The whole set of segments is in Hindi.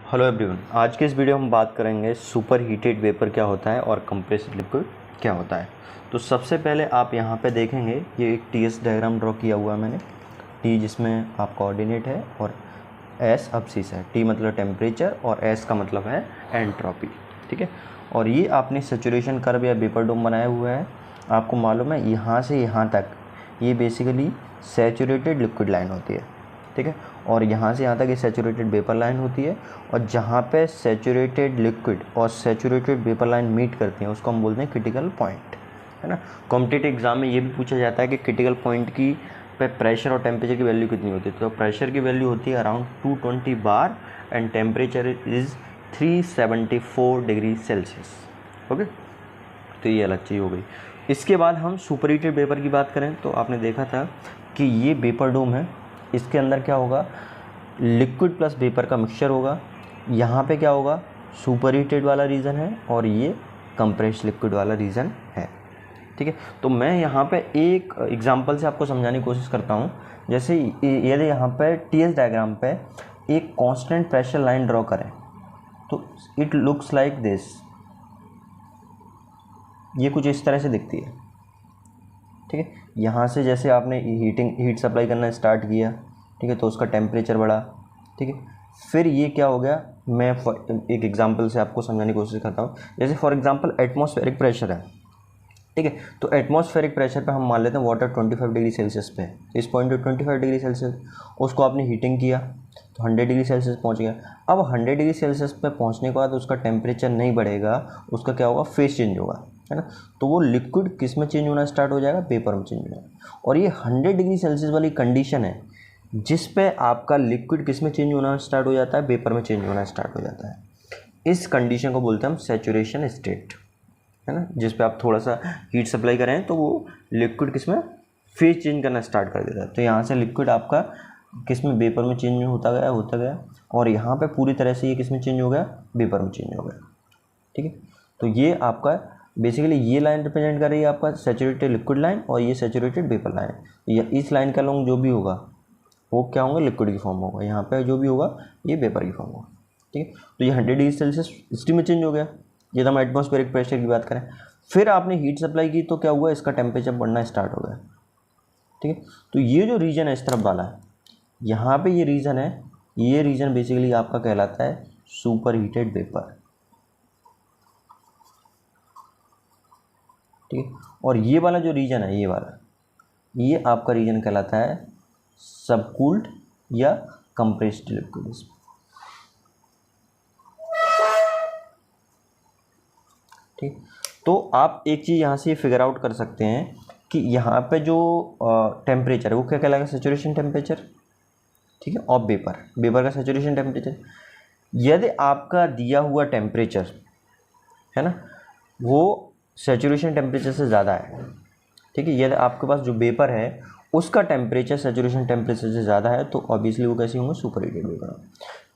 हेलो एवरीवन, आज के इस वीडियो में हम बात करेंगे सुपर हीटेड वेपर क्या होता है और कंप्रेस्ड लिक्विड क्या होता है। तो सबसे पहले आप यहाँ पे देखेंगे ये एक टीएस डायग्राम ड्रॉ किया हुआ है मैंने। टी जिसमें आपका कोऑर्डिनेट है और एस अब्सिस है। टी मतलब टेम्परेचर और एस का मतलब है एंट्रोपी, ठीक है। और ये आपने सैचुरेशन कर्व या वेपर डोम बनाया हुआ है। आपको मालूम है यहाँ से यहाँ तक ये बेसिकली सैचुरेटेड लिक्विड लाइन होती है, ठीक है। और यहाँ से यहाँ तक ये सैचुरेटेड वेपर लाइन होती है। और जहाँ पे सैचुरेटेड लिक्विड और सैचुरेटेड वेपर लाइन मीट करती हैं उसको हम बोलते हैं क्रिटिकल पॉइंट, है ना। कॉम्पिटिटिव एग्जाम में ये भी पूछा जाता है कि क्रिटिकल पॉइंट की पे प्रेशर और टेम्परेचर की वैल्यू कितनी होती है। तो प्रेशर की वैल्यू होती है around 220 bar and temperature is 374 degree Celsius. Okay, तो ये अलग चीज़ हो गई। इसके बाद हम सुपर हीटेड वेपर की बात करें तो आपने देखा था कि ये वेपर डोम है। इसके अंदर क्या होगा, लिक्विड प्लस वेपर का मिक्सचर होगा। यहाँ पे क्या होगा, सुपर हीटेड वाला रीजन है और ये कंप्रेस्ड लिक्विड वाला रीजन है, ठीक है। तो मैं यहाँ पे एक एग्जांपल से आपको समझाने की कोशिश करता हूँ। जैसे यदि यहाँ पे टीएस डायग्राम पे एक कांस्टेंट प्रेशर लाइन ड्रॉ करें तो इट लुक्स लाइक दिस। ये कुछ इस तरह से दिखती है, ठीक है। यहाँ से जैसे आपने हीट सप्लाई करना स्टार्ट किया, ठीक है, तो उसका टेम्परेचर बढ़ा, ठीक है। फिर ये क्या हो गया, मैं एक एग्जांपल से आपको समझाने की कोशिश करता हूँ। जैसे फॉर एग्जांपल एटमॉस्फेरिक प्रेशर है, ठीक है। तो एटमॉस्फेरिक प्रेशर पे हम मान लेते हैं वाटर 25 डिग्री सेल्सियस पे, तो इस पॉइंट पे 25 डिग्री सेल्सियस, उसको आपने हीटिंग किया तो 100 डिग्री सेल्सियस पहुंच गया। अब 100 डिग्री सेल्सियस पे पहुंचने के बाद उसका टेम्परेचर नहीं बढ़ेगा, उसका क्या होगा, फेज चेंज होगा, है ना। तो वो लिक्विड किस में चेंज होना स्टार्ट हो जाएगा, वेपर में चेंज हो जाएगा। और ये 100 डिग्री सेल्सियस वाली कंडीशन है जिस पे आपका लिक्विड किस में चेंज होना स्टार्ट हो जाता है, वेपर में चेंज होना स्टार्ट हो जाता है। इस कंडीशन को बोलते हैं हम सैचुरेशन स्टेट, है ना। जिस पे आप थोड़ा सा हीट सप्लाई करें तो वो लिक्विड किस में फेज चेंज करना स्टार्ट कर देता है। तो यहाँ से लिक्विड आपका किस में, वेपर में चेंज होता गया और यहाँ पे पूरी तरह से ये किस में चेंज हो गया, वेपर में चेंज हो गया, ठीक है। तो ये आपका बेसिकली ये लाइन रिप्रेजेंट कर रही है आपका सैचुरेटेड लिक्विड लाइन और ये सैचुरेटेड वेपर लाइन। या इस लाइन का लॉन्ग जो भी होगा वो क्या होगा, लिक्विड की फॉर्म होगा। यहाँ पे जो भी होगा ये वेपर की फॉर्म होगा, ठीक है। तो ये 100 डिग्री सेल्सियस स्टीम में चेंज हो गया। ये तो हम एटमॉस्फेरिक प्रेशर की बात करें। फिर आपने हीट सप्लाई की तो क्या हुआ, इसका टेम्परेचर बढ़ना स्टार्ट हो गया, ठीक है। तो ये जो रीजन है इस तरफ वाला है, यहाँ पे ये रीजन है, ये रीजन बेसिकली आपका कहलाता है सुपर हीटेड वेपर, ठीक है। और ये वाला जो रीजन है, ये वाला, ये आपका रीजन कहलाता है सबकूल्ड या कंप्रेस्ड लिक्विड। ठीक, तो आप एक चीज़ यहाँ से फिगर आउट कर सकते हैं कि यहाँ पे जो टेम्परेचर है वो क्या कहलाएगा, सैचुरेशन टेम्परेचर, ठीक है। और वेपर का सैचुरेशन टेम्परेचर, यदि आपका दिया हुआ टेम्परेचर है ना वो सैचुरेशन टेम्परेचर से ज़्यादा है, ठीक है। यदि आपके पास जो वेपर है उसका टेम्परेचर सैचुरेशन टेम्परेचर से ज़्यादा है तो ऑब्वियसली वो कैसे होंगे, सुपर हीटेड वेपर।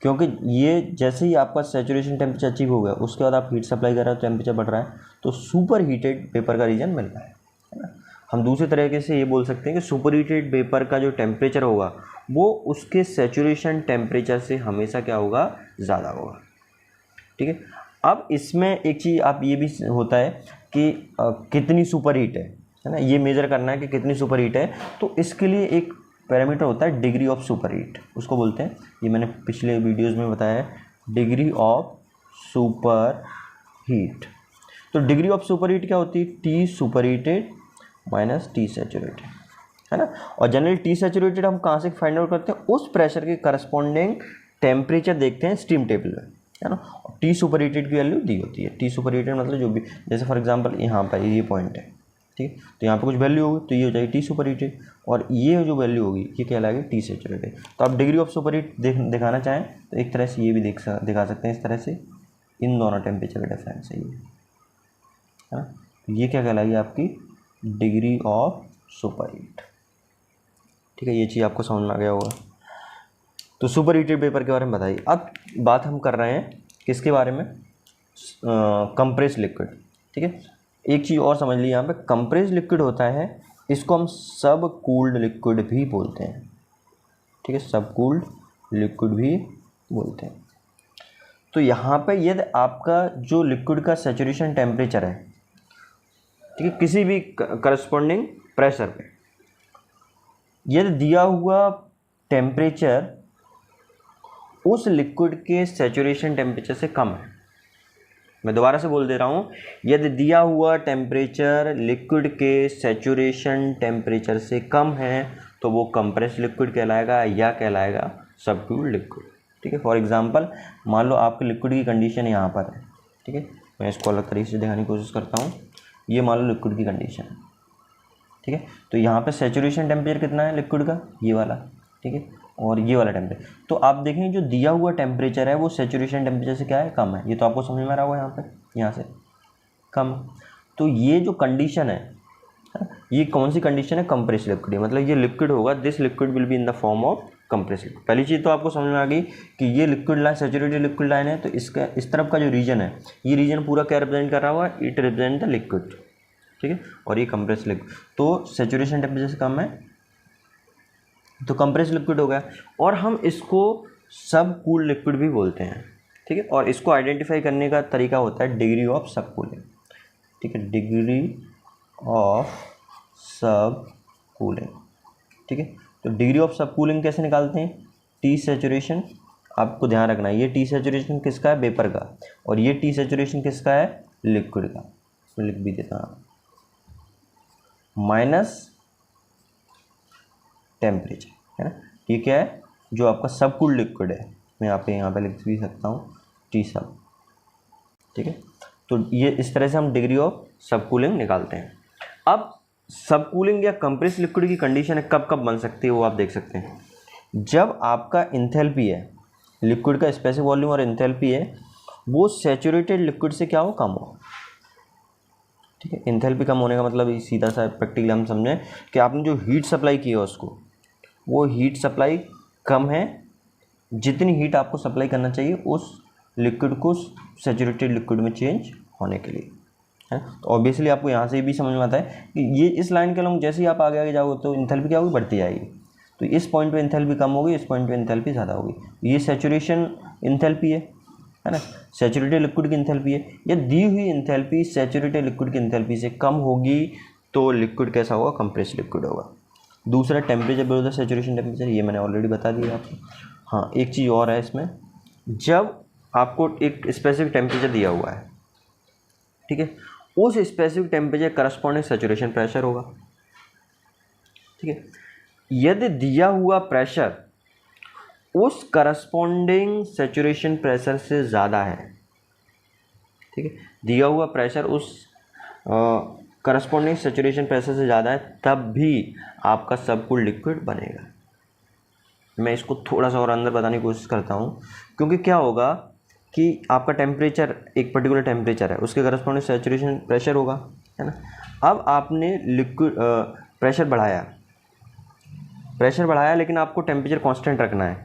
क्योंकि ये जैसे ही आपका सैचुरेशन टेम्परेचर अचीव हो गया उसके बाद आप हीट सप्लाई कर रहे हो, टेम्परेचर बढ़ रहा है, तो सुपर हीटेड वेपर का रीजन मिल रहा है ना। हम दूसरे तरीके से ये बोल सकते हैं कि सुपर हीटेड वेपर का जो टेम्परेचर होगा वो उसके सैचुरेशन टेम्परेचर से हमेशा क्या होगा, ज़्यादा होगा, ठीक है। अब इसमें एक चीज़ आप ये भी होता है कि कितनी सुपर हीट है ना, ये मेज़र करना है कि कितनी सुपर हीट है। तो इसके लिए एक पैरामीटर होता है डिग्री ऑफ सुपर हीट, उसको बोलते हैं, ये मैंने पिछले वीडियोस में बताया है, डिग्री ऑफ सुपर हीट। तो डिग्री ऑफ सुपर हीट क्या होती है, T super heated minus T saturated, है ना। और जनरली टी सैचुरेटेड हम कहाँ से फाइंड आउट करते हैं, उस प्रेशर के करस्पॉन्डिंग टेम्परेचर देखते हैं स्टीम टेबल में, है ना। और टी सुपर हीटेड की वैल्यू दी होती है। टी सुपर हीटेड मतलब जो भी, जैसे फॉर एग्जांपल यहाँ पर ये पॉइंट है, ठीक है, तो यहाँ पे कुछ वैल्यू होगी तो ये हो जाएगी टी सुपर हीटेड और ये जो वैल्यू होगी ये कहलाएगी टी सैचुरेटेड। तो आप डिग्री ऑफ सुपर हीट दिखाना चाहें तो एक तरह से ये भी दिखा सकते हैं इस तरह से, इन दोनों टेम्परेचर का डिफरेंस है ये, है ना। तो ये क्या कहलाएगी आपकी डिग्री ऑफ सुपर हीट, ठीक है। ये चीज़ आपको समझ में आ गया होगा। तो सुपर हीटेड वेपर के बारे में बताइए। अब बात हम कर रहे हैं किसके बारे में, कंप्रेस्ड लिक्विड, ठीक है। एक चीज़ और समझ लीजिए, यहाँ पे कंप्रेस्ड लिक्विड होता है, इसको हम सब कूल्ड लिक्विड भी बोलते हैं, ठीक है, सब कूल्ड लिक्विड भी बोलते हैं। तो यहाँ पे यदि आपका जो लिक्विड का सेचुरेशन टेम्परेचर है, ठीक है, किसी भी करस्पॉन्डिंग प्रेशर पे, यदि दिया हुआ टेम्परेचर उस लिक्विड के सेचुरेशन टेम्परेचर से कम है, मैं दोबारा से बोल दे रहा हूँ, यदि दिया हुआ टेम्परेचर लिक्विड के सेचुरेशन टेम्परेचर से कम है तो वो कंप्रेस लिक्विड कहलाएगा या कहलाएगा सबक्यूल्ड लिक्विड। ठीक है, फॉर एग्जांपल मान लो आपके लिक्विड की कंडीशन यहाँ पर है, ठीक है, मैं इसको अलग तरीके से दिखाने की कोशिश करता हूँ। ये मान लो लिक्विड की कंडीशन है, ठीक है, तो यहाँ पे सेचुरेशन टेम्परेचर कितना है लिक्विड का, ये वाला, ठीक है, और ये वाला टेम्परेचर। तो आप देखेंगे जो दिया हुआ टेम्परेचर है वो सेचुरेशन टेम्परेचर से क्या है, कम है। ये तो आपको समझ में आ रहा होगा यहाँ पे, यहाँ से कम। तो ये जो कंडीशन है, ये कौन सी कंडीशन है, कंप्रेस लिक्विड, मतलब ये लिक्विड होगा, this liquid will be in the form of compress liquid. पहली चीज़ तो आपको समझ में आ गई कि ये liquid line saturated liquid line है, तो इसका इस तरफ का जो रीजन है, ये रीजन पूरा क्या रिप्रेजेंट कर रहा होगा, इट रिप्रेजेंट द लिक्विड, ठीक है, और ये कंप्रेस लिक्विड। तो सेचुरेशन टेम्परेचर से कम है तो कंप्रेस लिक्विड हो गया, और हम इसको सब कूल्ड लिक्विड भी बोलते हैं, ठीक है, और इसको आइडेंटिफाई करने का तरीका होता है डिग्री ऑफ सब कूलिंग, ठीक है, डिग्री ऑफ सब कूलिंग, ठीक है। तो डिग्री ऑफ सब कूलिंग कैसे निकालते हैं, टी सेचुरेशन, आपको ध्यान रखना है ये टी सेचुरेशन किसका है, वेपर का, और ये टी सेचुरेशन किसका है, लिक्विड का, मैं लिख भी देता हूँ, माइनस टेम्परेचर, है ना, ये क्या है, जो आपका सब कूल्ड लिक्विड है, मैं यहाँ पे लिख भी सकता हूँ टी सब, ठीक है। तो ये इस तरह से हम डिग्री ऑफ सब कूलिंग निकालते हैं। अब सब कूलिंग या कंप्रेस लिक्विड की कंडीशन है कब कब बन सकती है वो आप देख सकते हैं, जब आपका इंथैल्पी है, लिक्विड का स्पेसिफिक वॉल्यूम और इंथैल्पी है वो सैचुरेटेड लिक्विड से क्या हो, कम हो, ठीक है। इंथैल्पी कम होने का मतलब सीधा सा प्रैक्टिकली हम समझें कि आपने जो हीट सप्लाई की है उसको, वो हीट सप्लाई कम है, जितनी हीट आपको सप्लाई करना चाहिए उस लिक्विड को सैचुरेटेड लिक्विड में चेंज होने के लिए, है। तो ऑब्वियसली आपको यहाँ से भी समझ में आता है कि ये इस लाइन के अलॉन्ग जैसे ही आप आगे जाओगे तो इंथैल्पी क्या होगी, बढ़ती जाएगी। तो इस पॉइंट पे इंथैल्पी कम होगी, इस पॉइंट पे इंथैल्पी ज़्यादा होगी। ये सैचुरेशन इंथैल्पी है ना, सैचुरेटेड लिक्विड की इंथैल्पी है। ये दी हुई इंथैल्पी सैचुरेटेड लिक्विड की इंथैल्पी से कम होगी तो लिक्विड कैसा होगा, कंप्रेस्ड लिक्विड होगा। दूसरा temperature below the saturation temperature, ये मैंने ऑलरेडी बता दिया आपको। हाँ, एक चीज़ और है इसमें, जब आपको एक स्पेसिफिक टेम्परेचर दिया हुआ है, ठीक है, उस specific temperature corresponding saturation pressure होगा, ठीक है। यदि दिया हुआ प्रेशर उस करस्पॉन्डिंग सैचुरेशन प्रेशर से ज़्यादा है, ठीक है, दिया हुआ प्रेशर उस करस्पॉन्डिंग सैचुरेशन प्रेशर से ज़्यादा है, तब भी आपका सब कूल्ड लिक्विड बनेगा। मैं इसको थोड़ा सा और अंदर बताने की कोशिश करता हूँ, क्योंकि क्या होगा कि आपका टेम्परेचर एक पर्टिकुलर टेम्परेचर है, उसके करस्पॉन्डिंग सैचुरेशन प्रेशर होगा, है ना। अब आपने लिक्विड प्रेशर बढ़ाया लेकिन आपको टेम्परेचर कांस्टेंट रखना है,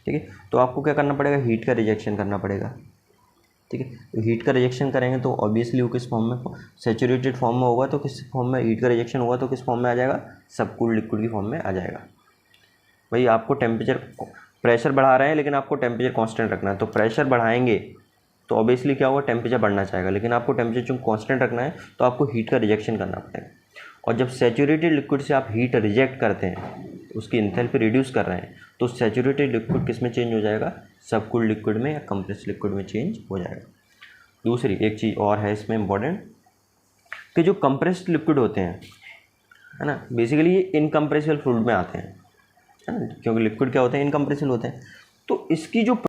ठीक है, तो आपको क्या करना पड़ेगा, हीट का रिजेक्शन करना पड़ेगा, ठीक है। तो हीट का रिजेक्शन करेंगे तो ऑब्वियसली वो किस फॉर्म में, सैचुरेटेड फॉर्म में होगा, तो किस फॉर्म में हीट का रिजेक्शन होगा तो किस फॉर्म में आ जाएगा, सब कूल्ड लिक्विड की फॉर्म में आ जाएगा। भाई आपको प्रेशर बढ़ा रहे हैं लेकिन आपको टेम्परेचर कांस्टेंट रखना है, तो प्रेशर बढ़ाएंगे तो ऑब्वियसली क्या होगा, टेम्परेचर बढ़ना चाहेगा, लेकिन आपको टेम्परेचर चूँकि कांस्टेंट रखना है तो आपको हीट का रिजेक्शन करना पड़ेगा। और जब सैचुरेटेड लिक्विड से आप हीट रिजेक्ट करते हैं, उसकी इंथैल्पी रिड्यूस कर रहे हैं, तो सैचुरेटेड लिक्विड किस में चेंज हो जाएगा, सब कूल्ड लिक्विड में या कंप्रेस्ड लिक्विड में चेंज हो जाएगा। दूसरी एक चीज़ और है इसमें इम्पॉर्टेंट, कि जो कंप्रेस्ड लिक्विड होते हैं, है ना, बेसिकली ये इनकम्प्रेसिबल फ्लूइड में आते हैं, है ना, क्योंकि लिक्विड क्या होते हैं, इनकम्प्रेसिबल होते हैं। तो इसकी जो